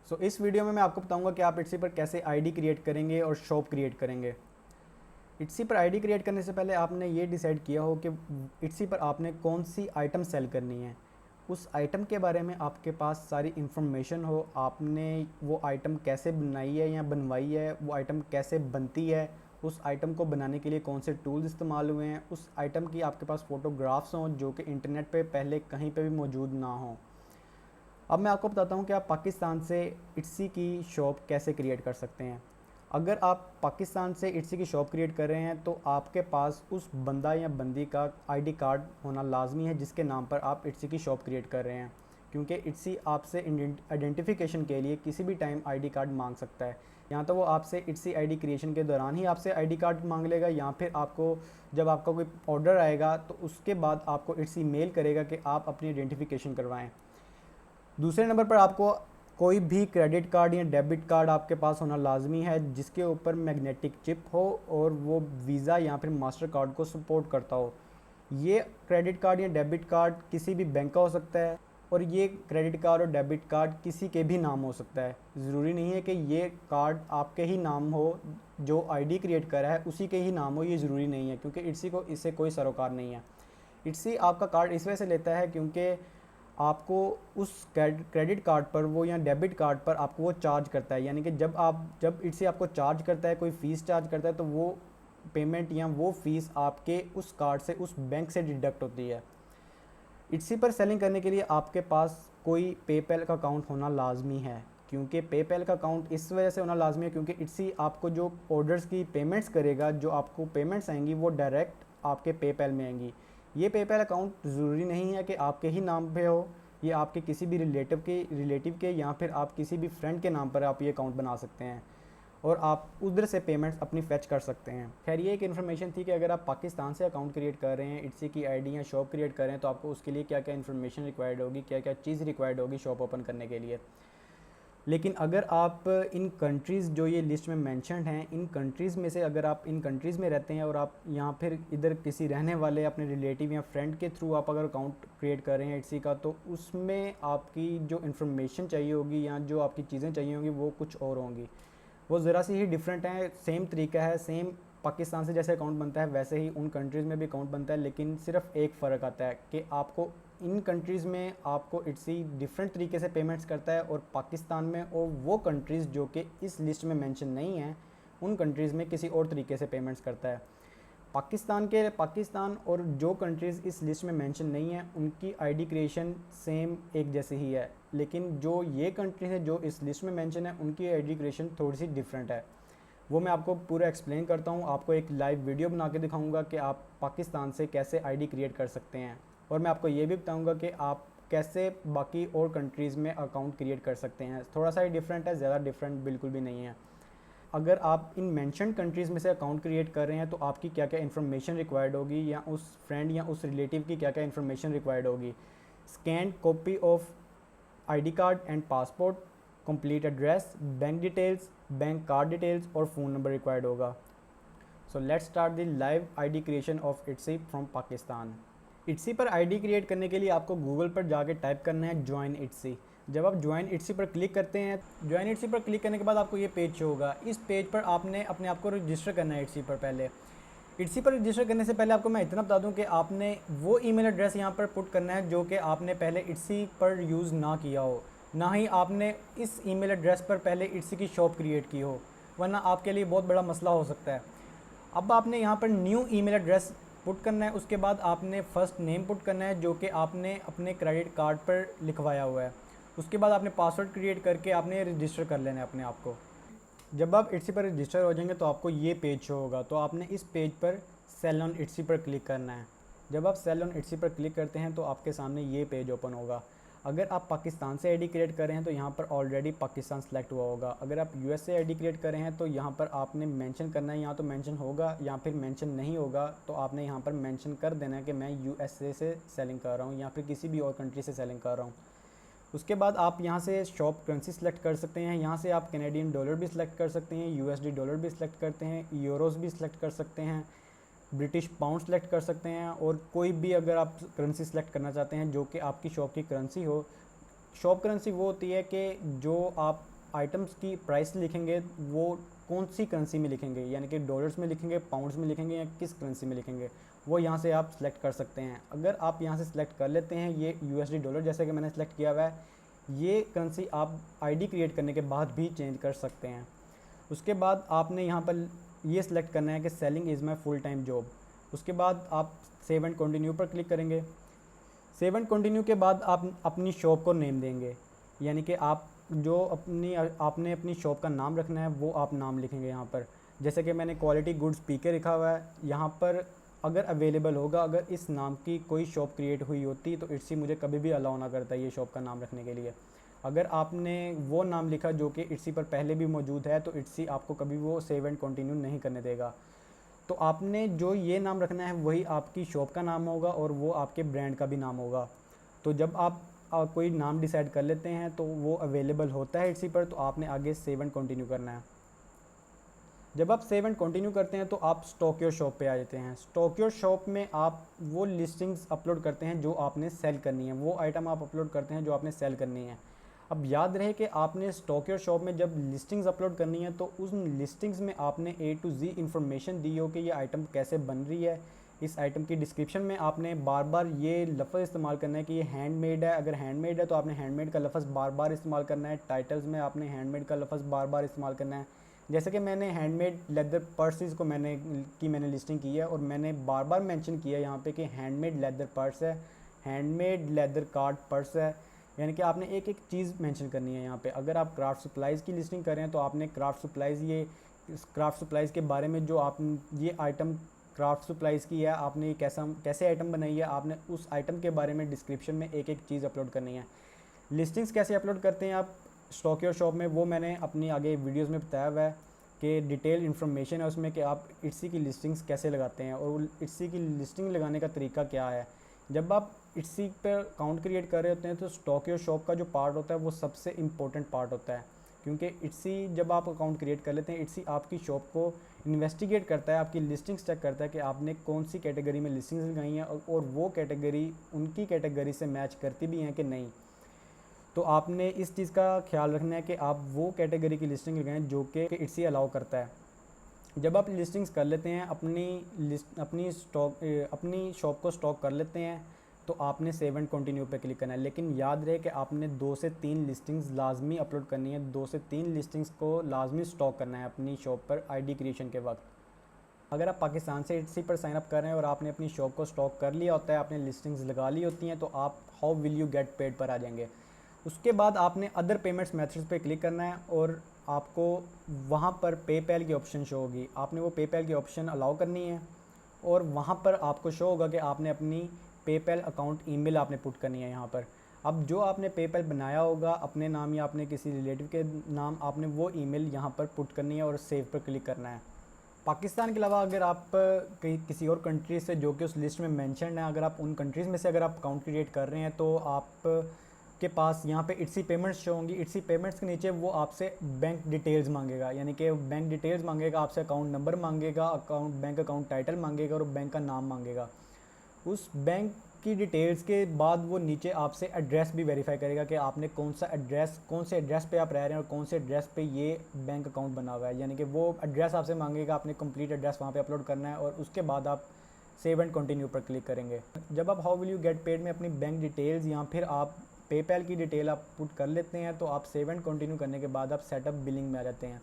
सो इस वीडियो में मैं आपको बताऊंगा कि आप इट्सी पर कैसे आईडी क्रिएट करेंगे और शॉप क्रिएट करेंगे। इट्सी पर आईडी क्रिएट करने से पहले आपने ये डिसाइड किया हो कि इट्सी पर आपने कौन सी आइटम सेल करनी है, उस आइटम के बारे में आपके पास सारी इन्फॉर्मेशन हो, आपने वो आइटम कैसे बनाई है या बनवाई है, वो आइटम कैसे बनती है, उस आइटम को बनाने के लिए कौन से टूल्स इस्तेमाल हुए हैं, उस आइटम की आपके पास फ़ोटोग्राफ्स हों जो कि इंटरनेट पे पहले कहीं पे भी मौजूद ना हों। अब मैं आपको बताता हूँ कि आप पाकिस्तान से इट्सी की शॉप कैसे क्रिएट कर सकते हैं। अगर आप पाकिस्तान से इट्सी की शॉप क्रिएट कर रहे हैं तो आपके पास उस बंदा या बंदी का आईडी कार्ड होना लाजमी है जिसके नाम पर आप इट्सी की शॉप क्रिएट कर रहे हैं, क्योंकि इट्सी आपसे आइडेंटिफिकेशन के लिए किसी भी टाइम आईडी कार्ड मांग सकता है। या तो वो आपसे इट्सी आईडी क्रिएशन के दौरान ही आपसे आईडी कार्ड मांग लेगा, या फिर आपको जब आपका कोई ऑर्डर आएगा तो उसके बाद आपको इट्सी मेल करेगा कि आप अपनी आइडेंटिफिकेशन करवाएं। दूसरे नंबर पर आपको कोई भी क्रेडिट कार्ड या डेबिट कार्ड आपके पास होना लाजमी है जिसके ऊपर मैग्नेटिक चिप हो और वो वीज़ा या फिर मास्टर कार्ड को सपोर्ट करता हो। ये क्रेडिट कार्ड या डेबिट कार्ड किसी भी बैंक का हो सकता है और ये क्रेडिट कार्ड और डेबिट कार्ड किसी के भी नाम हो सकता है। ज़रूरी नहीं है कि ये कार्ड आपके ही नाम हो, जो आईडी क्रिएट करा है उसी के ही नाम हो, ये ज़रूरी नहीं है, क्योंकि इट्सी को इससे कोई सरोकार नहीं है। इट्सी आपका कार्ड इस वजह से लेता है क्योंकि आपको उस क्रेडिट कार्ड पर वो या डेबिट कार्ड पर आपको वो चार्ज करता है, यानी कि जब इट्सी आपको चार्ज करता है, कोई फ़ीस चार्ज करता है, तो वो पेमेंट या वो फ़ीस आपके उस कार्ड से, उस बैंक से डिडक्ट होती है। इट्सी पर सेलिंग करने के लिए आपके पास कोई पेपैल का अकाउंट होना लाजमी है, क्योंकि पेपैल का अकाउंट इस वजह से होना लाजमी है क्योंकि इट्सी आपको जो ऑर्डर्स की पेमेंट्स करेगा, जो आपको पेमेंट्स आएंगी वो डायरेक्ट आपके पेपैल में आएंगी। ये पेपैल अकाउंट ज़रूरी नहीं है कि आपके ही नाम पे हो, ये आपके किसी भी रिलेटिव के या फिर आप किसी भी फ्रेंड के नाम पर आप ये अकाउंट बना सकते हैं और आप उधर से पेमेंट्स अपनी फेच कर सकते हैं। खैर, ये एक इन्फॉर्मेशन थी कि अगर आप पाकिस्तान से अकाउंट क्रिएट कर रहे हैं, इट्सी की आईडी या शॉप क्रिएट कर रहे हैं, तो आपको उसके लिए क्या क्या इन्फॉर्मेशन रिक्वायर्ड होगी, क्या क्या चीज़ रिक्वायर्ड होगी शॉप ओपन करने के लिए। लेकिन अगर आप इन कंट्रीज़ जो ये लिस्ट में मेंशन्ड हैं, इन कंट्रीज़ में से अगर आप इन कंट्रीज़ में रहते हैं और आप यहाँ फिर इधर किसी रहने वाले अपने रिलेटिव या फ्रेंड के थ्रू आप अगर अकाउंट क्रिएट कर रहे हैं इट्सी का, तो उसमें आपकी जो इन्फॉर्मेशन चाहिए होगी या जो आपकी चीज़ें चाहिए होंगी वो कुछ और होंगी, वो ज़रा सी ही डिफरेंट है। सेम तरीका है, सेम पाकिस्तान से जैसे अकाउंट बनता है वैसे ही उन कंट्रीज़ में भी अकाउंट बनता है, लेकिन सिर्फ एक फ़र्क आता है कि आपको इन कंट्रीज़ में आपको इट्सी डिफरेंट तरीके से पेमेंट्स करता है और पाकिस्तान में और वो कंट्रीज़ जो कि इस लिस्ट में मेंशन नहीं है उन कंट्रीज़ में किसी और तरीके से पेमेंट्स करता है। पाकिस्तान और जो कंट्रीज़ इस लिस्ट में मेंशन नहीं है उनकी आईडी क्रिएशन सेम एक जैसी ही है, लेकिन जो ये कंट्रीज़ है जो इस लिस्ट में मेंशन है उनकी आईडी क्रिएशन थोड़ी सी डिफरेंट है। वो मैं आपको पूरा एक्सप्लेन करता हूँ, आपको एक लाइव वीडियो बना के दिखाऊंगा कि आप पाकिस्तान से कैसे आईडी क्रिएट कर सकते हैं, और मैं आपको ये भी बताऊंगा कि आप कैसे बाकी और कंट्रीज़ में अकाउंट क्रिएट कर सकते हैं। थोड़ा सा ही डिफरेंट है, ज़्यादा डिफरेंट बिल्कुल भी नहीं है। अगर आप इन मेंशन्ड कंट्रीज़ में से अकाउंट क्रिएट कर रहे हैं तो आपकी क्या क्या इन्फॉर्मेशन रिक्वायर्ड होगी, या उस फ्रेंड या उस रिलेटिव की क्या क्या इन्फॉर्मेशन रिक्वायर्ड होगी। Scan copy of ID card and passport, complete address, bank details, bank card details और फ़ोन नंबर रिक्वायर्ड होगा। So let's start the live ID creation of Etsy from Pakistan. Etsy पर ID create करने के लिए आपको Google पर जाके type करना है ज्वाइन इट्सी। जब आप ज्वाइन इट्सी पर क्लिक करते हैं, ज्वाइन इट्सी पर क्लिक करने के बाद आपको ये पेज शो होगा। इस पेज पर आपने अपने आप को रजिस्टर करना है इट्सी पर। पहले इट्सी पर रजिस्टर करने से पहले आपको मैं इतना बता दूं कि आपने वो ईमेल एड्रेस यहाँ पर पुट करना है जो कि आपने पहले इट्सी पर यूज़ ना किया हो, ना ही आपने इस ईमेल एड्रेस पर पहले इट्सी की शॉप क्रिएट की हो, वरना आपके लिए बहुत बड़ा मसला हो सकता है। अब आपने यहाँ पर न्यू ईमेल एड्रेस पुट करना है, उसके बाद आपने फ़र्स्ट नेम पुट करना है जो कि आपने अपने क्रेडिट कार्ड पर लिखवाया हुआ है। उसके बाद आपने पासवर्ड क्रिएट करके आपने रजिस्टर कर लेना है अपने आप को। जब आप इट्सी पर रजिस्टर हो जाएंगे तो आपको ये पेज शो होगा, तो आपने इस पेज पर सेल ऑन इट्सी पर क्लिक करना है। जब आप सेल ऑन इट्सी पर क्लिक करते हैं तो आपके सामने ये पेज ओपन होगा। अगर आप पाकिस्तान से आईडी क्रिएट कर रहे हैं तो यहाँ पर ऑलरेडी पाकिस्तान सेलेक्ट हुआ होगा। अगर आप यूएस से आईडी क्रिएट कर रहे हैं तो यहाँ पर आपने मेंशन करना है, यहाँ तो मेंशन होगा या फिर मेंशन नहीं होगा, तो आपने यहाँ पर मेंशन कर देना है कि मैं यूएसए से सेलिंग कर रहा हूँ या फिर किसी भी और कंट्री से सेलिंग कर रहा हूँ। उसके बाद आप यहाँ से शॉप करेंसी सेलेक्ट कर सकते हैं। यहाँ से आप कैनेडियन डॉलर भी सिलेक्ट कर सकते हैं, यूएसडी डॉलर भी सिलेक्ट करते हैं, यूरोस भी सिलेक्ट कर सकते हैं, ब्रिटिश पाउंड सेलेक्ट कर सकते हैं, और कोई भी अगर आप करेंसी सेलेक्ट करना चाहते हैं जो कि आपकी शॉप की करेंसी हो। शॉप करेंसी वो होती है कि जो आप आइटम्स की प्राइस लिखेंगे वो कौन सी करेंसी में लिखेंगे, यानी कि डॉलर्स में लिखेंगे, पाउंड्स में लिखेंगे या किस करेंसी में लिखेंगे, वो यहाँ से आप सिलेक्ट कर सकते हैं। अगर आप यहाँ से सिलेक्ट कर लेते हैं ये USD डॉलर जैसे कि मैंने सेलेक्ट किया हुआ है, ये करेंसी आप आईडी क्रिएट करने के बाद भी चेंज कर सकते हैं। उसके बाद आपने यहाँ पर ये सिलेक्ट करना है कि selling is my full time job. उसके बाद आप सेव एंड कंटिन्यू पर क्लिक करेंगे। सेव एंड कंटिन्यू के बाद आप अपनी शॉप को नेम देंगे, यानी कि आप जो आपने अपनी शॉप का नाम रखना है वो आप नाम लिखेंगे यहाँ पर। जैसे कि मैंने क्वालिटी गुड्स पीके लिखा हुआ है। यहाँ पर अगर अवेलेबल होगा, अगर इस नाम की कोई शॉप क्रिएट हुई होती तो इट्सी मुझे कभी भी अलाउ ना करता ये शॉप का नाम रखने के लिए। अगर आपने वो नाम लिखा जो कि इट्सी पर पहले भी मौजूद है तो इट्सी आपको कभी वो सेव एंड कंटिन्यू नहीं करने देगा। तो आपने जो ये नाम रखना है वही आपकी शॉप का नाम होगा और वो आपके ब्रांड का भी नाम होगा। तो जब आप कोई नाम डिसाइड कर लेते हैं तो वो अवेलेबल होता है इसी पर, तो आपने आगे सेव एंड कंटिन्यू करना है। जब आप सेव एंड कंटिन्यू करते हैं तो आप स्टॉक योर शॉप पे आ जाते हैं। स्टॉक योर शॉप में आप वो लिस्टिंग्स अपलोड करते हैं जो आपने सेल करनी है, वो आइटम आप अपलोड करते हैं जो आपने सेल करनी है। अब याद रहे कि आपने स्टॉक योर शॉप में जब लिस्टिंग्स अपलोड करनी है तो उन लिस्टिंग्स में आपने A to Z इंफॉर्मेशन दी हो कि ये आइटम कैसे बन रही है। इस आइटम की डिस्क्रिप्शन में आपने बार बार ये लफ्ज़ इस्तेमाल करना है कि ये हैंडमेड है। अगर हैंडमेड है तो आपने हैंडमेड का लफ्ज़ बार बार इस्तेमाल करना है। टाइटल्स में आपने हैंडमेड का लफ्ज़ बार बार इस्तेमाल करना है। जैसे कि मैंने हैंडमेड लेदर पर्सेस को मैंने लिस्टिंग की है और मैंने बार बार मेंशन किया है यहाँ पे कि हैंडमेड लेदर पर्स है, हैंडमेड लेदर कार्ड पर्स है, यानी कि आपने एक एक चीज़ मेंशन करनी है यहाँ पे। अगर आप क्राफ्ट सप्लाइज़ की लिस्टिंग कर रहे हैं तो आपने क्राफ्ट सप्लाइज़ क्राफ्ट सप्लाइज़ के बारे में जो आप ये आइटम क्राफ्ट सप्लाइज़ की है, आपने ये कैसे आइटम बनाई है, आपने उस आइटम के बारे में डिस्क्रिप्शन में एक एक चीज़ अपलोड करनी है। लिस्टिंग्स कैसे अपलोड करते हैं आप स्टॉक योर शॉप में, वो मैंने अपनी आगे वीडियोज़ में बताया हुआ है कि डिटेल इन्फॉर्मेशन है उसमें कि आप इट्सी की लिस्टिंग्स कैसे लगाते हैं और इट्सी की लिस्टिंग लगाने का तरीका क्या है। जब आप इट्सी पर अकाउंट क्रिएट कर रहे होते हैं तो स्टॉक योर शॉप का जो पार्ट होता है वो सबसे इम्पोर्टेंट पार्ट होता है, क्योंकि इट्सी जब आप अकाउंट क्रिएट कर लेते हैं इट्सी आपकी शॉप को इन्वेस्टिगेट करता है, आपकी लिस्टिंग्स चेक करता है कि आपने कौन सी कैटेगरी में लिस्टिंग्स लगाई हैं और वो कैटेगरी उनकी कैटेगरी से मैच करती भी हैं कि नहीं। तो आपने इस चीज़ का ख्याल रखना है कि आप वो कैटेगरी की लिस्टिंग लगाएं जो कि इट्सी अलाउ करता है। जब आप लिस्टिंग्स कर लेते हैं, अपनी शॉप को स्टॉक कर लेते हैं, तो आपने सेव एंड कंटिन्यू पे क्लिक करना है। लेकिन याद रहे कि आपने 2 से 3 लिस्टिंग्स लाजमी अपलोड करनी है, 2 से 3 लिस्टिंग्स को लाजमी स्टॉक करना है अपनी शॉप पर आईडी क्रिएशन के वक्त। अगर आप पाकिस्तान से इट्सी पर साइन अप कर रहे हैं और आपने अपनी शॉप को स्टॉक कर लिया होता है, आपने लिस्टिंग्स लगा ली होती हैं, तो आप how will you get paid पर आ जाएंगे। उसके बाद आपने अदर पेमेंट्स मेथड्स पे क्लिक करना है और आपको वहाँ पर पेपैल की ऑप्शन शो होगी। आपने वो पेपैल की ऑप्शन अलाउ करनी है और वहाँ पर आपको शो होगा कि आपने अपनी पेपैल अकाउंट ईमेल आपने पुट करनी है यहाँ पर। अब जो आपने पेपैल बनाया होगा अपने नाम या अपने किसी रिलेटिव के नाम, आपने वो ईमेल यहाँ पर पुट करनी है और सेव पर क्लिक करना है। पाकिस्तान के अलावा अगर आप किसी और कंट्री से जो कि उस लिस्ट में मेंशन है, अगर आप उन कंट्रीज़ में से अगर आप अकाउंट क्रिएट कर रहे हैं तो आप के पास यहाँ पे इट्सी पेमेंट्स शो होंगी। इट्सी पेमेंट्स के नीचे वो आपसे बैंक डिटेल्स मांगेगा, यानी कि बैंक डिटेल्स मांगेगा, आपसे अकाउंट नंबर मांगेगा, बैंक अकाउंट टाइटल मांगेगा और बैंक का नाम मांगेगा। उस बैंक की डिटेल्स के बाद वो नीचे आपसे एड्रेस भी वेरीफाई करेगा कि आपने कौन से एड्रेस पे आप रह रहे हैं और कौन से एड्रेस पे ये बैंक अकाउंट बना हुआ है, यानी कि वो एड्रेस आपसे मांगेगा, आपने कंप्लीट एड्रेस वहाँ पे अपलोड करना है और उसके बाद आप सेव एंड कंटिन्यू पर क्लिक करेंगे। जब आप how will you get paid में अपनी बैंक डिटेल्स या फिर आप पेपैल की डिटेल आप पुट कर लेते हैं तो आप सेव एंड कंटिन्यू करने के बाद आप सेटअप बिलिंग में आ जाते हैं।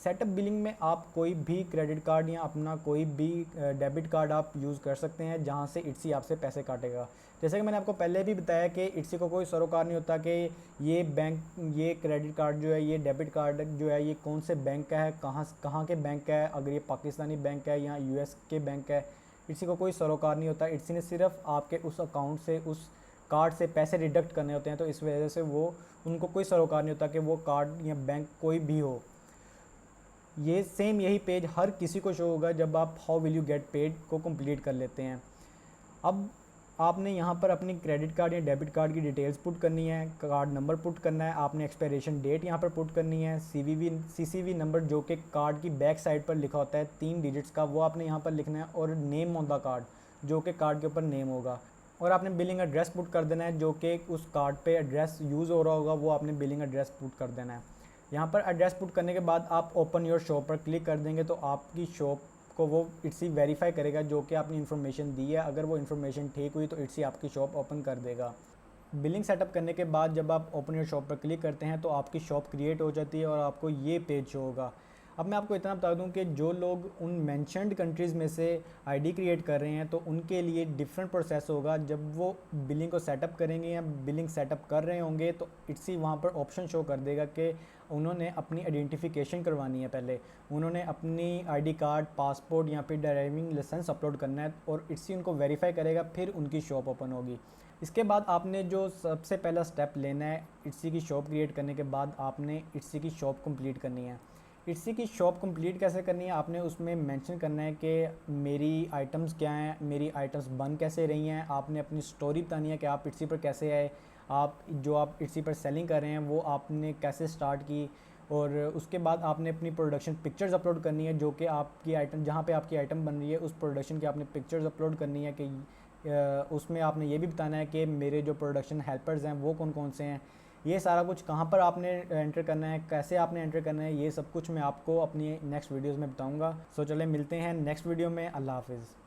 सेटअप बिलिंग में आप कोई भी क्रेडिट कार्ड या अपना कोई भी डेबिट कार्ड आप यूज़ कर सकते हैं जहां से इट्सी आपसे पैसे काटेगा। जैसे कि मैंने आपको पहले भी बताया कि इट्सी को कोई सरोकार नहीं होता कि ये क्रेडिट कार्ड जो है, ये डेबिट कार्ड जो है, ये कौन से बैंक का है, कहाँ के बैंक का है, अगर ये पाकिस्तानी बैंक है या US के बैंक है, इट्सी को कोई सरोकार नहीं होता। इट्सी ने सिर्फ आपके उस अकाउंट से, उस कार्ड से पैसे डिडक्ट करने होते हैं, तो इस वजह से उनको कोई सरोकार नहीं होता कि वो कार्ड या बैंक कोई भी हो। यही पेज हर किसी को शो होगा जब आप how will you get paid को कंप्लीट कर लेते हैं। अब आपने यहाँ पर अपनी क्रेडिट कार्ड या डेबिट कार्ड की डिटेल्स पुट करनी है, कार्ड नंबर पुट करना है, आपने एक्सपायरेशन डेट यहाँ पर पुट करनी है, CVV नंबर जो कि कार्ड की बैक साइड पर लिखा होता है 3 डिजिट्स का, वो आपने यहाँ पर लिखना है, और नेम ऑन द कार्ड जो कि कार्ड के ऊपर नेम होगा, और आपने बिलिंग एड्रेस पुट कर देना है जो कि उस कार्ड पे एड्रेस यूज़ हो रहा होगा, वो आपने बिलिंग एड्रेस पुट कर देना है। यहाँ पर एड्रेस पुट करने के बाद आप ओपन योर शॉप पर क्लिक कर देंगे तो आपकी शॉप को वो इट्सी वेरीफाई करेगा जो कि आपने इन्फॉर्मेशन दी है। अगर वो इन्फॉर्मेशन ठीक हुई तो इट्सी आपकी शॉप ओपन कर देगा। बिलिंग सेटअप करने के बाद जब आप ओपन योर शॉप पर क्लिक करते हैं तो आपकी शॉप क्रिएट हो जाती है और आपको ये पेज शो होगा। अब मैं आपको इतना बता दूं कि जो लोग उन मेंशन्ड कंट्रीज़ में से आईडी क्रिएट कर रहे हैं तो उनके लिए डिफरेंट प्रोसेस होगा। जब वो बिलिंग को सेटअप करेंगे या बिलिंग सेटअप कर रहे होंगे तो इट्सी वहाँ पर ऑप्शन शो कर देगा कि उन्होंने अपनी आइडेंटिफिकेशन करवानी है। पहले उन्होंने अपनी आईडी कार्ड, पासपोर्ट या फिर ड्राइविंग लाइसेंस अपलोड करना है और इट्सी उनको वेरीफाई करेगा, फिर उनकी शॉप ओपन होगी। इसके बाद आपने जो सबसे पहला स्टेप लेना है इट्सी की शॉप क्रिएट करने के बाद, आपने इट्सी की शॉप कंप्लीट करनी है। इट्सी की शॉप कंप्लीट कैसे करनी है, आपने उसमें मेंशन करना है कि मेरी आइटम्स क्या हैं, मेरी आइटम्स बन कैसे रही हैं। आपने अपनी स्टोरी बतानी है कि आप इट्सी पर कैसे आए, आप इट्सी पर सेलिंग कर रहे हैं वो आपने कैसे स्टार्ट की। और उसके बाद आपने अपनी प्रोडक्शन पिक्चर्स अपलोड करनी है जो कि आपकी आइटम, जहाँ पे आपकी आइटम बन रही है उस प्रोडक्शन की आपने पिक्चर्स अपलोड करनी है कि उसमें आपने ये भी बताना है कि मेरे जो प्रोडक्शन हेल्पर्स हैं वो कौन कौन से हैं। ये सारा कुछ कहाँ पर आपने एंटर करना है, कैसे आपने एंटर करना है, ये सब कुछ मैं आपको अपनी नेक्स्ट वीडियोज़ में बताऊँगा। सो चले मिलते हैं नेक्स्ट वीडियो में। अल्लाह हाफिज़।